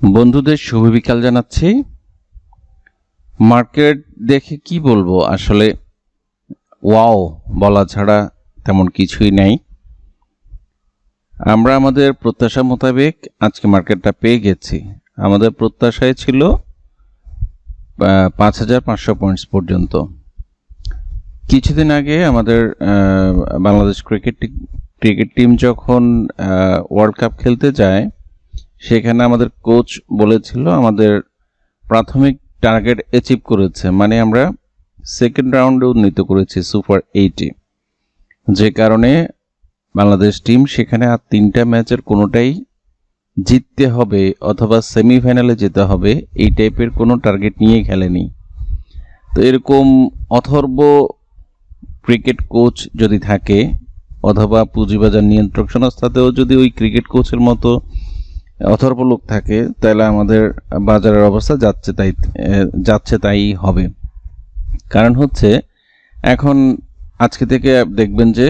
বন্ধুদের শুভ বিকাল জানাচ্ছি। মার্কেট দেখে কি বলবো, আসলে ওয়াও বলা ছাড়া তেমন কিছুই নাই। আমরা আমাদের প্রত্যাশা মোতাবেক আজকে মার্কেটটা পেয়ে গেছি। আমাদের প্রত্যাশায় ছিল 5,500 পয়েন্টস পর্যন্ত। কিছুদিন আগে আমাদের বাংলাদেশ ক্রিকেট টিম যখন ওয়ার্ল্ড কাপ খেলতে যায়, সেখানে আমাদের কোচ বলেছিল আমাদের প্রাথমিক টার্গেট অ্যাচিভ করেছে, মানে আমরা সেকেন্ড রাউন্ডে উন্নীত করেছি সুপার 8-এ, যে কারণে বাংলাদেশ টিম সেখানে আর 3টা ম্যাচের কোনোটাই জিততে হবে অথবা সেমিফাইনালে যেতে হবে এই টাইপের কোনো টার্গেট নিয়ে খেলেনি। তো এরকম অথর্ব ক্রিকেট কোচ যদি থাকে অথবা পুঁজিবাজার নিয়ন্ত্রক সংস্থাতেও যদি ওই ক্রিকেট কোচের মতো অথর্ব লোক থাকে, তাহলে আমাদের বাজারের অবস্থা যাচ্ছে তাই হবে। কারণ হচ্ছে এখন আজকে থেকে দেখবেন যে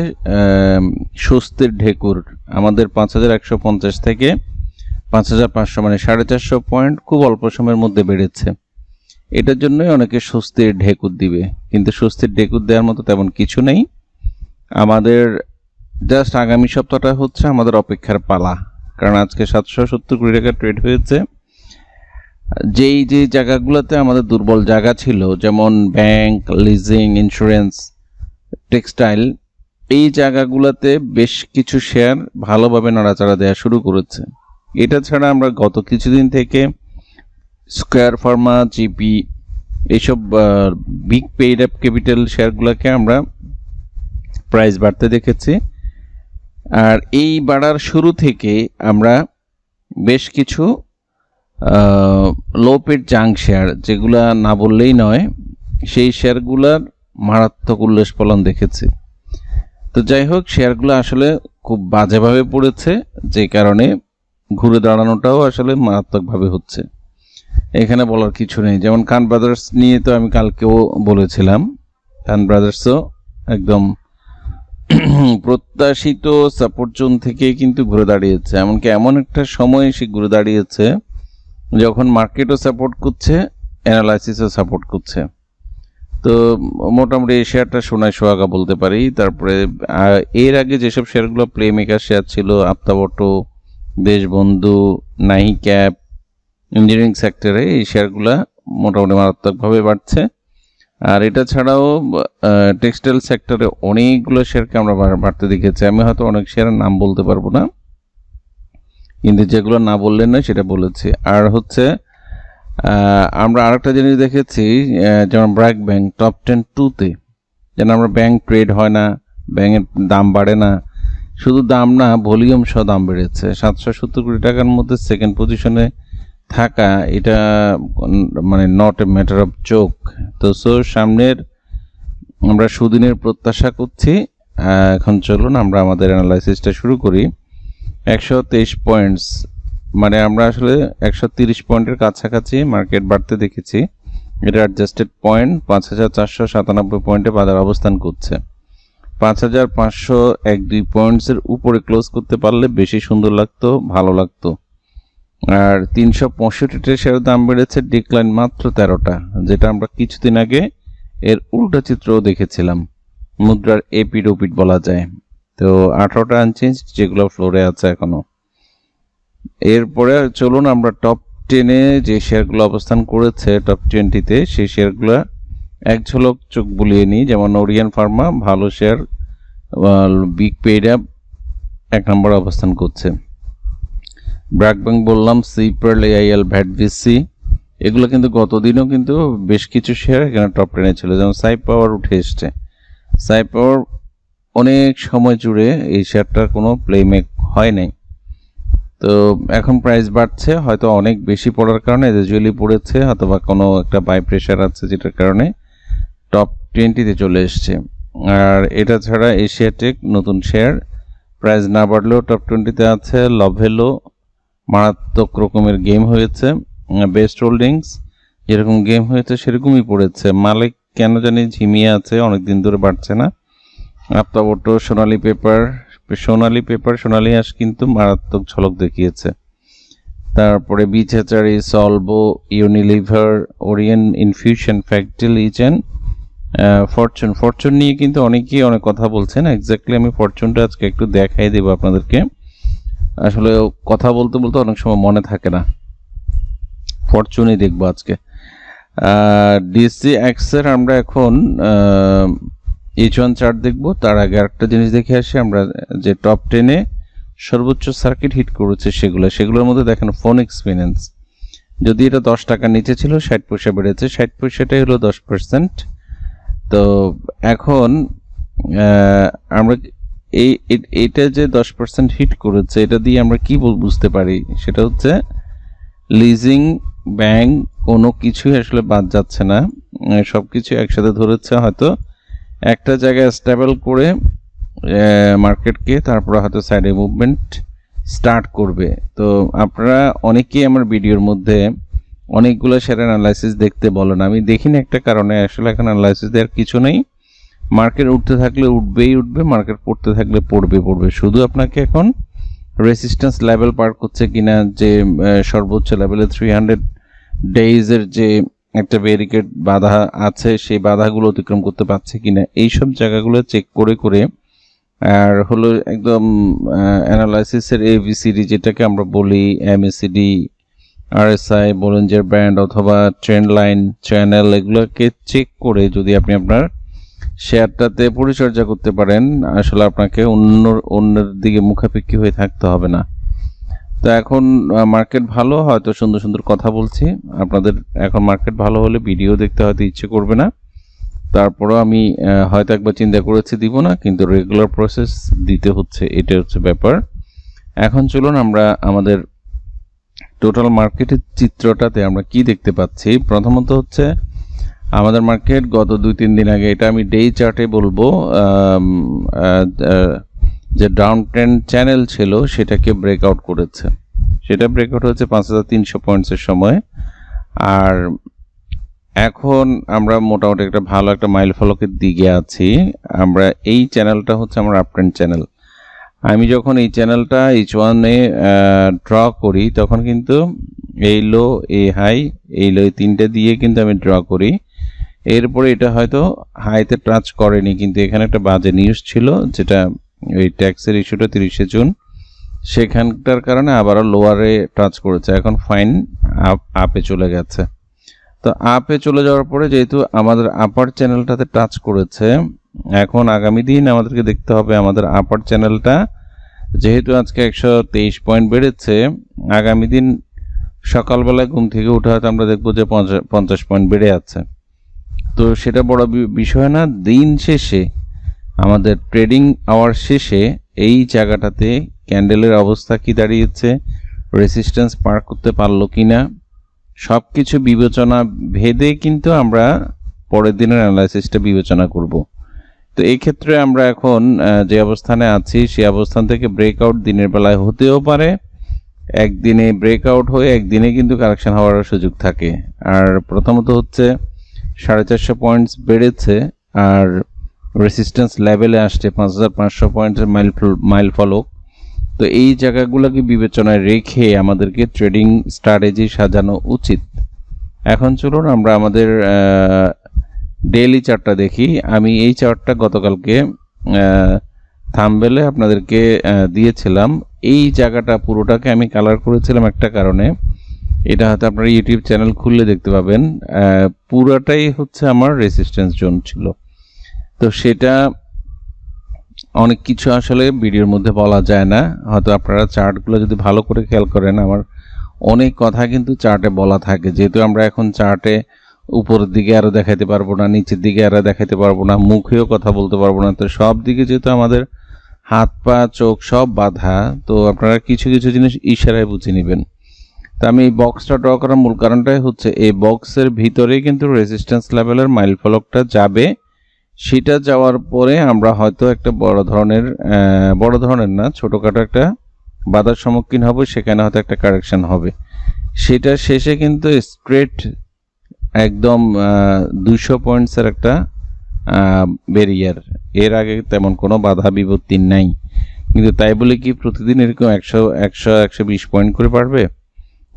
স্বস্তির ঢেকুর আমাদের 5,150 থেকে 5,500 মানে 450 পয়েন্ট খুব অল্প সময়ের মধ্যে বেড়েছে। এটার জন্যই অনেকে স্বস্তির ঢেকুর দিবে, কিন্তু স্বস্তির ঢেকুর দেওয়ার মতো তেমন কিছু নেই। আমাদের জাস্ট আগামী সপ্তাহটা হচ্ছে আমাদের অপেক্ষার পালা। কারণ আজকে 770 কোটি টাকা ট্রেড হয়েছে। যে জায়গাগুলোতে আমাদের দুর্বল জায়গা ছিল, যেমন ব্যাংক, লিজিং, ইন্স্যুরেন্স, টেক্সটাইল, এই জায়গাগুলোতে বেশ কিছু শেয়ার ভালোভাবে নাড়াচাড়া দেওয়া শুরু করেছে। এটা ছাড়া আমরা গত কিছুদিন থেকে স্কয়ার ফার্মা, জিপি, এইসব বিগ পেইড আপ ক্যাপিটাল শেয়ারগুলোকে আমরা প্রাইস বাড়তে দেখেছি। আর এই বাড়ার শুরু থেকে আমরা বেশ কিছু লো পেড জাঙ্ক শেয়ার, যেগুলা না বললেই নয়, সেই শেয়ারগুলার মারাত্মক উল্লাস ফলন দেখেছি। তো যাই হোক, শেয়ারগুলো আসলে খুব বাজেভাবে পড়েছে, যে কারণে ঘুরে দাঁড়ানোটাও আসলে মারাত্মকভাবে হচ্ছে। এখানে বলার কিছু নেই। যেমন খান ব্রাদার্স নিয়ে তো আমি কালকেও বলেছিলাম, খান ব্রাদার্সও একদম প্রত্যাশিত সাপোর্ট জোন থেকে কিন্তু ঘুরে দাঁড়িয়েছে। এমনকি এমন একটা সময় সে ঘুরে দাঁড়িয়েছে যখন মার্কেটও সাপোর্ট করছে, অ্যানালাইসিসও সাপোর্ট করছে। তো মোটামুটি এই শেয়ারটা সোনায় সোহাগা বলতে পারি। তারপরে এর আগে যেসব শেয়ারগুলো প্লে মেকার শেয়ার ছিল, আপ্তাবটো, দেশবন্ধু, নাহি ক্যাপ, ইঞ্জিনিয়ারিং সেক্টরে, এই শেয়ারগুলো মোটামুটি মারাত্মকভাবে বাড়ছে। আর এটা ছাড়াও টেক্সটাইল সেক্টরে অনেকগুলো শেয়ারকে আমরা বাড়তে দেখেছি। আমি হয়তো অনেক শেয়ারের নাম বলতে পারবো না, কিন্তু যেগুলো না বললে না সেটা বলেছি। আর হচ্ছে আমরা আরেকটা জিনিস দেখেছি, যেমন ব্র্যাক ব্যাংক টপ 10-2-তে, যেন আমরা ব্যাংক ট্রেড হয় না, ব্যাংকের দাম বাড়ে না, শুধু দাম না ভলিউম সহ দাম বেড়েছে। 770 কোটি টাকার মধ্যে সেকেন্ড পজিশনে থাকা, এটা মানে not a matter of joke. তো সামনের আমরা সুদিনের প্রত্যাশা করছি। এখন চলুন আমরা আমাদের অ্যানালাইসিসটা শুরু করি। 123 পয়েন্টস, মানে আমরা আসলে 130 পয়েন্টের কাছাকাছি মার্কেট বাড়তে দেখেছি। এটা অ্যাডজাস্টেড পয়েন্ট 5,497 পয়েন্টে বাজার অবস্থান করছে। 5,501-2 পয়েন্টসের উপরে ক্লোজ করতে পারলে বেশি সুন্দর লাগতো, ভালো লাগতো। আর 365টা শেয়ারের দাম বেড়েছে, ডিক্লাইন মাত্র 13টা, যেটা আমরা কিছুদিন আগে এর উল্টা চিত্রও দেখেছিলাম। মুদ্রার এপিড ওপিড বলা যায়। তো 18টা আনচেঞ্জ, যেগুলো ফ্লোরে আছে এখনো। এরপরে চলুন আমরা টপ 10-এ যে শেয়ারগুলো অবস্থান করেছে, টপ 20-তে, সেই শেয়ারগুলো এক ঝলক চোখ বুলিয়ে নিই। যেমন ওরিয়ান ফার্মা ভালো শেয়ার, বিগ পেইড আপ 1 নম্বরে অবস্থান করছে। ব্র্যাক ব্যাংক বললাম, সিপার্ল, এআইএল, ভ্যাটভিসি, এগুলো কিন্তু গতদিনও কিন্তু বেশ কিছু শেয়ার এখানে টপ 10-এ ছিল। যেমন সাই পাওয়ার উঠে এসছে। সাই পাওয়ার অনেক সময় জুড়ে এই শেয়ারটার কোনো প্লেমেক হয় নাই। তো এখন প্রাইস বাড়ছে, হয়তো অনেক বেশি পড়ার কারণে রেজুয়ালি পড়েছে, অথবা কোনো একটা বাই প্রেশার আছে যেটার কারণে টপ 20-তে চলে এসছে। আর এটা ছাড়া এশিয়াটেক নতুন শেয়ার, প্রাইস না বাড়লেও টপ 20-তে আছে। লভেলো মারাত্মক রকমের গেম হয়েছে। বেস্ট হোল্ডিংস যেরকম গেম হয়েছে সেরকমই পড়েছে। মালিক কেন জানি ঝিমিয়ে আছে, অনেকদিন ধরে বাড়ছে না। আপ্তাবটো, সোনালী পেপার, সোনালী হাঁস কিন্তু মারাত্মক ঝলক দেখিয়েছে। তারপরে বিচেচারি, সলভো, ইউনিলিভার, ওরিয়েন ইনফিউশন, ফ্যাক্টিল, ইচেন, ফরচুন নিয়ে কিন্তু অনেকেই অনেক কথা বলছেন। এক্স্যাক্টলি আমি ফরচুনটা আজকে একটু দেখাই দেব আপনাদেরকে। আসলে কথা বলতে বলতে অনেক সময় মনে থাকে না। ফরচুনই দেখবো আজকে। DCX এর আমরা এখন H1 চার্ট দেখবো। তার আগে আরেকটা জিনিস দেখে আসি আমরা, যে টপ 10-এ সর্বোচ্চ সার্কিট হিট করেছে সেগুলোর মধ্যে দেখেন ফোনিক্স ফিন্যান্স, যদি এটা 10 টাকার নিচে ছিল 60 পয়সা বেড়েছে, 60 পয়সাটাই হলো 10%। তো এখন আমরা এইটা যে 10% হিট করেছে, এটা দিয়ে আমরা কি বুঝতে পারি, সেটা হচ্ছে লিজিং, ব্যাংক, কোনো কিছুই আসলে বাদ যাচ্ছে না, সবকিছু একসাথে ধরেছে। হয়তো একটা জায়গায় স্টেবল করে মার্কেটকে, তারপরে হয়তো সাইডে মুভমেন্ট স্টার্ট করবে। তো আপনারা অনেকেই আমার ভিডিওর মধ্যে অনেকগুলো শেয়ার অ্যানালাইসিস দেখতে বলেন, আমি দেখিনি একটা কারণে, আসলে এখন অ্যানালাইসিস দেওয়ার কিছু নেই। মার্কেট উঠতে থাকলে উঠবেই উঠবে, মার্কেট পড়তে থাকলে পড়বে। শুধু আপনাকে এখন রেসিস্ট্যান্স লেভেল পার করছে কিনা, যে সর্বোচ্চ লেভেলে 300 ডেইজের যে একটা ব্যারিকেড বাধা আছে, সেই বাধাগুলো অতিক্রম করতে পারছে কিনা, এইসব জায়গাগুলো চেক করে করে, আর হলো একদম অ্যানালাইসিসের ABCD যেটাকে আমরা বলি, MACD, RSI, বলিঞ্জার ব্যান্ড অথবা ট্রেন্ড লাইন, চ্যানেল, এগুলোকে চেক করে যদি আপনি আপনার শেয়ারটাতে পরিচর্যা করতে পারেন, আসলে আপনাকে অন্যের দিকে মুখাপেক্ষী হয়ে থাকতে হবে না। তো এখন মার্কেট ভালো, হয়তো সুন্দর সুন্দর কথা বলছি আপনাদের। এখন মার্কেট ভালো হলে ভিডিও দেখতে হয়তো ইচ্ছে করবে না, তারপরও আমি হয়তো একবার চিন্তা করেছি দিব না, কিন্তু রেগুলার প্রসেস দিতে হচ্ছে, এটা হচ্ছে ব্যাপার। এখন চলুন আমরা আমাদের টোটাল মার্কেটের চিত্রটাতে আমরা কি দেখতে পাচ্ছি। প্রথমত হচ্ছে আমাদের মার্কেট গত 2-3 দিন আগে, এটা আমি ডে চার্টে বলবো, যে ডাউন ট্রেন্ড চ্যানেল ছিল সেটাকে ব্রেকআউট করেছে। সেটা ব্রেকআউট হচ্ছে 5300 পয়েন্টসের সময়। আর এখন আমরা মোটামুটি একটা ভালো একটা মাইল ফলকের দিকে আছি। আমরা এই চ্যানেলটা হচ্ছে আমার আপ ট্রেন্ড চ্যানেল। আমি যখন এই চ্যানেলটা H1-এ ড্র করি, তখন কিন্তু এই লো, এই হাই, এই লো, এই তিনটে দিয়ে কিন্তু আমি ড্র করি। এরপরে এটা হয়তো হাইতে টাচ করেনি, কিন্তু এখানে একটা বাজে নিউজ ছিল, যেটা ওই ট্যাক্সের ইস্যুটা 30শে জুন, সেখানটার কারণে আবারও লোয়ারে টাচ করেছে। এখন ফাইন আপে চলে গেছে। তো আপে চলে যাওয়ার পরে যেহেতু আমাদের আপার চ্যানেলটাতে টাচ করেছে, এখন আগামী দিন আমাদেরকে দেখতে হবে আমাদের আপার চ্যানেলটা, যেহেতু আজকে 123 পয়েন্ট বেড়েছে, আগামী দিন সকালবেলায় ঘুম থেকে উঠে হয়তো আমরা দেখবো যে 50 পয়েন্ট বেড়ে আছে। তো সেটা বড় বিষয় না। দিন শেষে আমাদের ট্রেডিং আওয়ার শেষে এই জায়গাটাতে ক্যান্ডেলের অবস্থা কি দাঁড়িয়েছে, রেসিস্ট্যান্স পার করতে পারলো কিনা, সব কিছু বিবেচনা ভেদে কিন্তু আমরা পরের দিনের অ্যানালাইসিসটা বিবেচনা করব। তো এই ক্ষেত্রে আমরা এখন যে অবস্থানে আছি, সেই অবস্থান থেকে ব্রেকআউট দিনের বেলায় হতেও পারে, একদিনে ব্রেকআউট হয়ে একদিনে কিন্তু কারেকশন হওয়ার সুযোগ থাকে। আর প্রথমত হচ্ছে 450 পয়েন্টস বেড়েছে, আর রেসিস্ট্যান্স লেভেলে আসছে 5500 পয়েন্টের মাইল ফলক। তো এই জায়গাগুলোকে বিবেচনায় রেখে আমাদেরকে ট্রেডিং স্ট্র্যাটেজি সাজানো উচিত। এখন চলুন আমরা আমাদের ডেইলি চার্টটা দেখি। আমি এই চার্টটা গতকালকে থাম্বনেলে আপনাদেরকে দিয়েছিলাম। এই জায়গাটা পুরোটাকে আমি কালার করেছিলাম একটা কারণে, এটা হয়তো আপনারা ইউটিউব চ্যানেল খুললে দেখতে পাবেন, পুরোটাই হচ্ছে আমার রেসিস্ট্যান্স জোন ছিল। তো সেটা অনেক কিছু আসলে ভিডিওর মধ্যে বলা যায় না, হয়তো আপনারা চার্টগুলো যদি ভালো করে খেয়াল করেন, আমার অনেক কথা কিন্তু চার্টে বলা থাকে। যেহেতু আমরা এখন চার্টে উপরের দিকে আরও দেখাতে পারবো না, নিচের দিকে আরও দেখাতে পারবো না, মুখেও কথা বলতে পারবো না, তো সব দিকে যেহেতু আমাদের হাত পা চোখ সব বাধা, তো আপনারা কিছু কিছু জিনিস ইশারায় বুঝে নেবেন। তো আমি এই বক্সটা ড্র করার মূল কারণটাই হচ্ছে এই বক্সের ভিতরেই কিন্তু রেজিস্ট্যান্স লেভেলের মাইল ফলকটা যাবে। সেটা যাওয়ার পরে আমরা হয়তো একটা বড় ধরনের না, ছোটোখাটো একটা বাধার সম্মুখীন হব, সেখানে হয়তো একটা কারেকশন হবে। সেটা শেষে কিন্তু স্ট্রেট একদম 200 পয়েন্টসের একটা ব্যারিয়ার, এর আগে তেমন কোনো বাধা বিপত্তি নাই। কিন্তু তাই বলে কি প্রতিদিন এরকম 100 120 পয়েন্ট করে পারবে?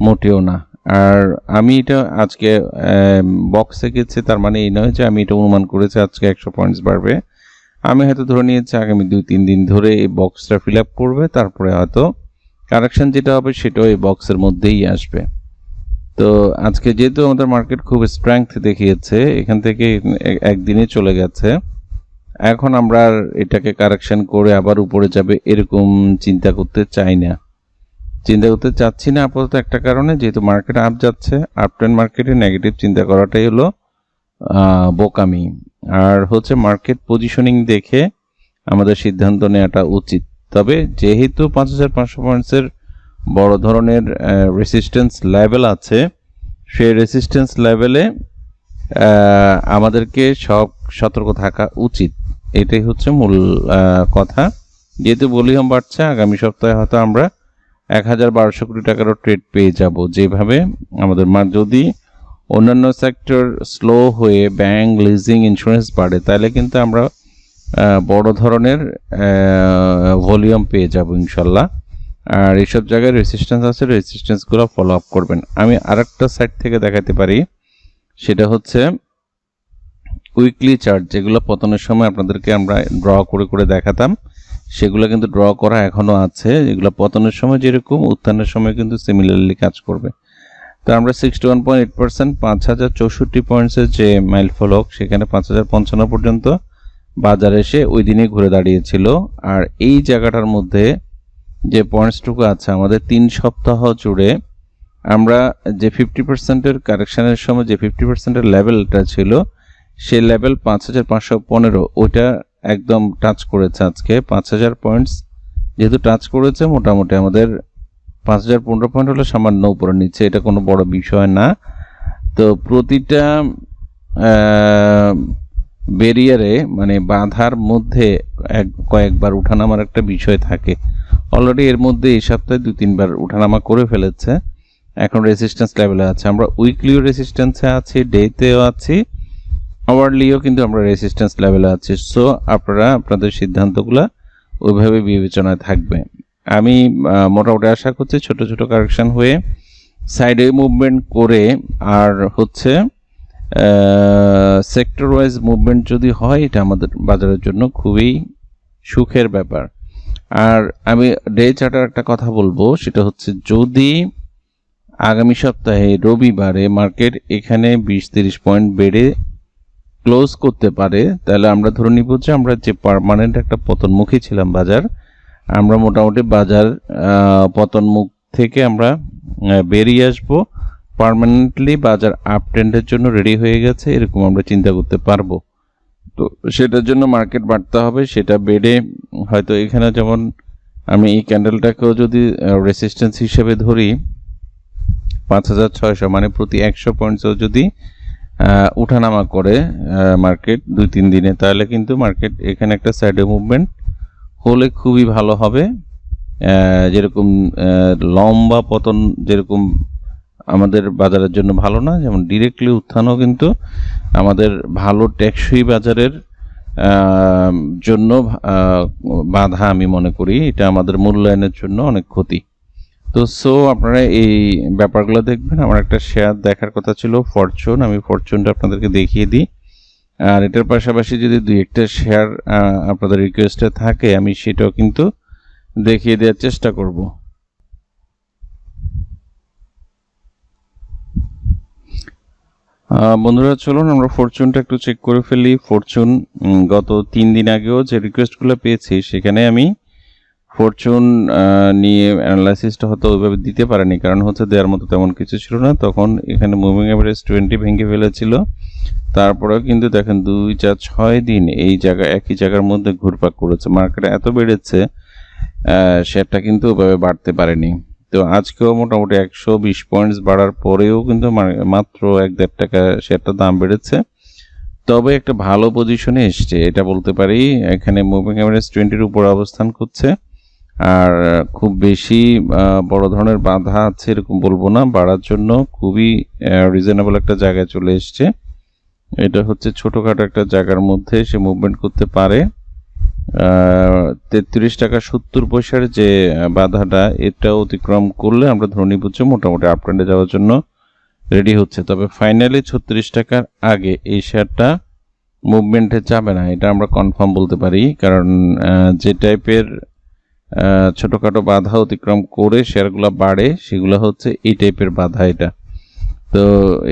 মোটেও না। আর আমি এটা আজকে বক্সে গেছে, তার মানে এই নয় যে আমি এটা অনুমান করেছি আজকে 100 পয়েন্টস বাড়বে। আমি হয়তো ধরে নিয়েছি আগামী 2-3 দিন ধরে এই বক্সটা ফিল আপ করবে, তারপরে হয়তো কারেকশন যেটা হবে সেটাও এই বক্সের মধ্যেই আসবে। তো আজকে যেহেতু আমাদের মার্কেট খুব স্ট্রেংথ দেখিয়েছে, এখান থেকে একদিনে চলে গেছে, এখন আমরা আর এটাকে কারেকশন করে আবার উপরে যাবে এরকম চিন্তা করতে চাচ্ছি না আপাতত, একটা কারণে, যেহেতু মার্কেট আপ যাচ্ছে। আপ ট্রেন্ড মার্কেটে নেগেটিভ চিন্তা করাটাই হলো বোকামি। আর হচ্ছে মার্কেট পজিশনিং দেখে আমাদের সিদ্ধান্ত নেওয়াটা উচিত। তবে যেহেতু 5500 পয়েন্টসের বড় ধরনের রেসিস্ট্যান্স লেভেল আছে, সেই রেসিস্ট্যান্স লেভেলে আমাদেরকে সতর্ক থাকা উচিত। এটাই হচ্ছে মূল কথা। যেহেতু ভলিউম বাড়ছে, আগামী সপ্তাহে হয়তো আমরা 1200 কোটি টাকারও ট্রেড পেয়ে যাব। যেভাবে আমাদের যদি অন্যান্য সেক্টর স্লো হয়ে ব্যাংক, লিজিং, ইন্স্যুরেন্স বাড়ে, তাহলে কিন্তু আমরা বড় ধরনের ভলিউম পেয়ে যাব ইনশাল্লাহ। আর এইসব জায়গায় রেসিস্ট্যান্স আছে, রেসিস্ট্যান্সগুলো ফলো আপ করবেন। আমি আরেকটা সাইড থেকে দেখাতে পারি, সেটা হচ্ছে উইকলি চার্ট, যেগুলো পতনের সময় আপনাদেরকে আমরা ড্র করে করে দেখাতাম, সেগুলো কিন্তু ড্র করা এখনো আছে। যেগুলো পতনের সময় যেরকম, উত্থানের সময় কিন্তু সিমিলারলি কাজ করবে। তো আমরা 61.8% 5064 পয়েন্টসের যে মাইল ফলক, সেখানে 5055 পর্যন্ত বাজার এসে ওই দিনে ঘুরে দাঁড়িয়েছিল। আর এই জায়গাটার মধ্যে যে পয়েন্টসটুকু আছে, আমাদের 3 সপ্তাহ জুড়ে আমরা যে 50%-এর কারেকশনের সময় যে 50%-এর লেভেলটা ছিল, সেই লেভেল 5515, ওইটা একদম টাচ করেছে আজকে। 5000 পয়েন্টস যেহেতু টাচ করেছে, মোটামুটি আমাদের 5015 পয়েন্ট হলো সামান্য উপরে নিচ্ছে, এটা কোনো বড় বিষয় না। তো প্রতিটা ব্যারিয়ারে, মানে বাধার মধ্যে কয়েকবার উঠানামার একটা বিষয় থাকে। অলরেডি এর মধ্যে এই সপ্তাহে 2-3 বার উঠানামা করে ফেলেছে, এখন রেসিস্ট্যান্স লেভেলে আছে। আমরা উইকলিও রেসিস্ট্যান্সে আছি, ডেতেও আছি, আওয়ারলিও কিন্তু আমরা রেসিস্ট্যান্স লেভেলে আছি। সো আপনারা আপনাদের সিদ্ধান্তগুলো ওইভাবে বিবেচনায় থাকবে। আমি মোটামুটি আশা করছি ছোট ছোট কারেকশন হয়ে সাইডে মুভমেন্ট করে, আর হচ্ছে সেক্টর ওয়াইজ মুভমেন্ট যদি হয়, এটা আমাদের বাজারের জন্য খুবই সুখের ব্যাপার। আর আমি ডে চার্টার একটা কথা বলবো, সেটা হচ্ছে যদি আগামী সপ্তাহে রবিবারে মার্কেট এখানে 20-30 পয়েন্ট বেড়ে ক্লোজ করতে পারে, তাহলে আমরা ধরে নিব যে আমরা যে পার্মানেন্ট একটা পতনমুখী ছিলাম বাজার, আমরা মোটামুটি বাজার পতনমুখ থেকে আমরা বেরিয়ে আসবো, পার্মানেন্টলি বাজার আপ ট্রেন্ডের জন্য রেডি হয়ে গেছে, এরকম আমরা চিন্তা করতে পারবো। তো সেটার জন্য মার্কেট বাড়তে হবে। সেটা বেড়ে হয়তো এখানে, যেমন আমি এই ক্যান্ডেলটাকেও যদি রেসিস্ট্যান্স হিসেবে ধরি, 5600, মানে প্রতি 100 পয়েন্টসও যদি উঠানামা করে মার্কেট 2-3 দিনে, তাহলে কিন্তু মার্কেট এখানে একটা সাইডে মুভমেন্ট হলে খুবই ভালো হবে। যেরকম লম্বা পতন যেরকম আমাদের বাজারের জন্য ভালো না, যেমন ডিরেক্টলি উত্থানও কিন্তু আমাদের ভালো টেকসই বাজারের জন্য বাধা আমি মনে করি। এটা আমাদের মূল্যায়নের জন্য অনেক ক্ষতি। তো আপনারা এই ব্যাপারগুলো দেখবেন। আমার একটা শেয়ার দেখার কথা ছিল, ফরচুন, আমি ফরচুনটা আপনাদেরকে দেখিয়ে দিই। আর এটার পাশাপাশি যদি 2-1টা শেয়ার আপনাদের রিকোয়েস্টে থাকে, আমি সেটাও কিন্তু দেখিয়ে দেওয়ার চেষ্টা করব। বন্ধুরা, চলুন আমরা ফরচুনটা একটু চেক করে ফেলি। ফরচুন গত 3 দিন আগেও যে রিকোয়েস্টগুলো পেয়েছি, সেখানে আমি ফরচুন নিয়ে অ্যানালাইসিসটা হয়তো ওইভাবে দিতে পারেনি, কারণ হচ্ছে দেওয়ার মতো তেমন কিছু ছিল না। তখন এখানে মুভিং অ্যাভারেজ 20 ভেঙে ফেলেছিল। তারপরেও কিন্তু দেখেন 2-4-6 দিন এই একই জায়গার মধ্যে ঘুরপাক করেছে। মার্কেটে এত বেড়েছে, শেয়ারটা কিন্তু ওইভাবে বাড়তে পারেনি। তো আজকেও মোটামুটি 120 পয়েন্টস বাড়ার পরেও কিন্তু মাত্র 1-1.5 টাকা শেয়ারটার দাম বেড়েছে। তবে একটা ভালো পজিশনে এসছে, এটা বলতে পারি। এখানে মুভিং অ্যাভারেজ 20-এর উপর অবস্থান করছে, আর খুব বেশি বড় ধরনের বাধা আছে এরকম বলবো না, বাড়ার জন্য খুবই রিজনেবল একটা জায়গায় চলে এসছে। এটা হচ্ছে ছোটখাটো একটা জায়গার মধ্যে সে মুভমেন্ট করতে পারে। 13 টাকা 70 পয়সার যে বাধাটা, এটা অতিক্রম করলে আমরা ধরে বুঝছি মোটামুটি আপ ট্রেন্ডে যাওয়ার জন্য রেডি হচ্ছে। তবে ফাইনালি 36 টাকার আগে এই শেয়ারটা মুভমেন্টে যাবে না, এটা আমরা কনফার্ম বলতে পারি। কারণ যে টাইপের ছোটখাটো বাধা অতিক্রম করে শেয়ারগুলো বাড়ে, সেগুলো হচ্ছে এই টাইপের বাধা। এটা তো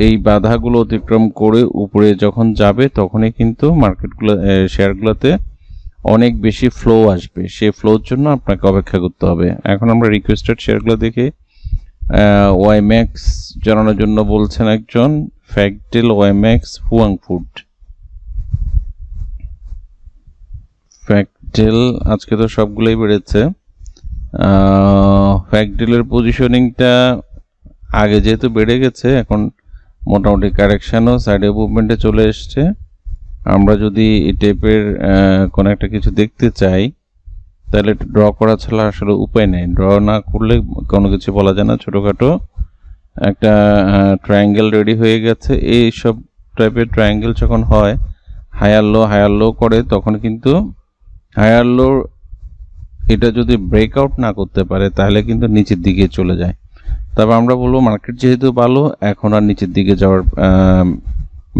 এই বাধাগুলো অতিক্রম করে উপরে যখন যাবে তখনই কিন্তু মার্কেটগুলো শেয়ারগুলোতে অনেক বেশি ফ্লো আসবে। সেই ফ্লোর জন্য আপনাকে অপেক্ষা করতে হবে। এখন আমরা রিকোয়েস্টেড শেয়ারগুলো দেখে ওয়াইম্যাক্স জানানোর জন্য বলছেন একজন, ফ্যাক্টেল, ওয়াইম্যাক্স, হুয়াং ফুড। ফ্যাক্টেল আজকে তো সবগুলোই বেড়েছে। ফ্যাক্টেলের পজিশনিংটা আগে যেহেতু বেড়ে গেছে, এখন মোটামুটি কারেকশানও সাইডে মুভমেন্টে চলে এসছে। আমরা যদি এই টাইপের কোনো একটা কিছু দেখতে চাই তাহলে একটু ড্র করা ছাড়া আসলে উপায় নেই। ড্র না করলে কোনো কিছু বলা যায় না। ছোটোখাটো একটা ট্রায়াঙ্গেল রেডি হয়ে গেছে। এই সব টাইপের ট্রায়াঙ্গেল যখন হয়, হায়ার লো করে, তখন কিন্তু হায়ার লো এটা যদি ব্রেকআউট না করতে পারে তাহলে কিন্তু নিচের দিকে চলে যায়। তবে আমরা বলবো মার্কেট যেহেতু ভালো, এখন আর নিচের দিকে যাওয়ার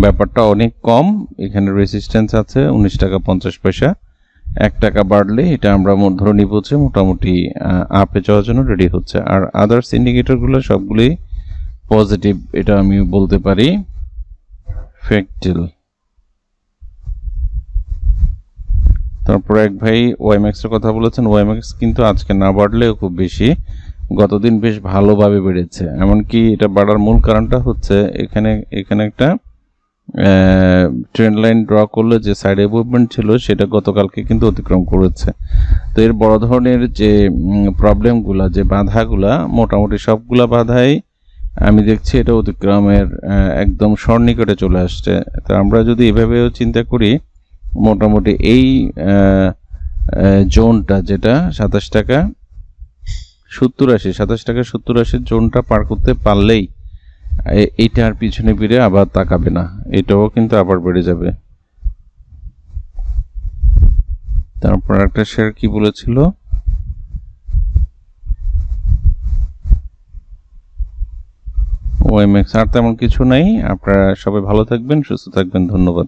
ব্যাপারটা অনেক কম। এখানে রেজিস্ট্যান্স আছে 19 টাকা 50 পয়সা। 1 টাকা বাড়লে এটা আমরা ধরে নিব যে মোটামুটি আপে যাওয়ার জন্য রেডি হচ্ছে। আর আদার্স ইন্ডিকেটরগুলো সবগুলোই পজিটিভ, এটা আমি বলতে পারি। ফ্যাক্টেল, তারপর এক ভাই ওয়াইম্যাক্স এর কথা বলেছেন। ওয়াইম্যাক্স কিন্তু আজকে না বাড়লেও খুব বেশি, গতদিন বেশ ভালোভাবে বেড়েছে। এমনকি এটা বাড়ার মূল কারণটা হচ্ছে এখানে একটা ট্রেন্ড লাইন ড্র করলে যে সাইড মুভমেন্ট ছিল সেটা গতকালকে কিন্তু অতিক্রম করেছে। তো এর বড় ধরনের যে প্রবলেমগুলা, যে বাধাগুলা, মোটামুটি সবগুলা বাধাই আমি দেখছি এটা অতিক্রমের একদম সন্নিকটে চলে আসছে। তো আমরা যদি এভাবেও চিন্তা করি, মোটামুটি এই জোনটা যেটা 27 টাকা 70 জোনটা পার করতে পারলেই এইটা আর পিছনে ফিরে আবার তাকাবে না, এটাও কিন্তু আবার বেড়ে যাবে। তারপর একটা শেয়ার কি বলেছিল, ওএমএক্স। আর তেমন কিছু নাই। আপনারা সবাই ভালো থাকবেন, সুস্থ থাকবেন। ধন্যবাদ।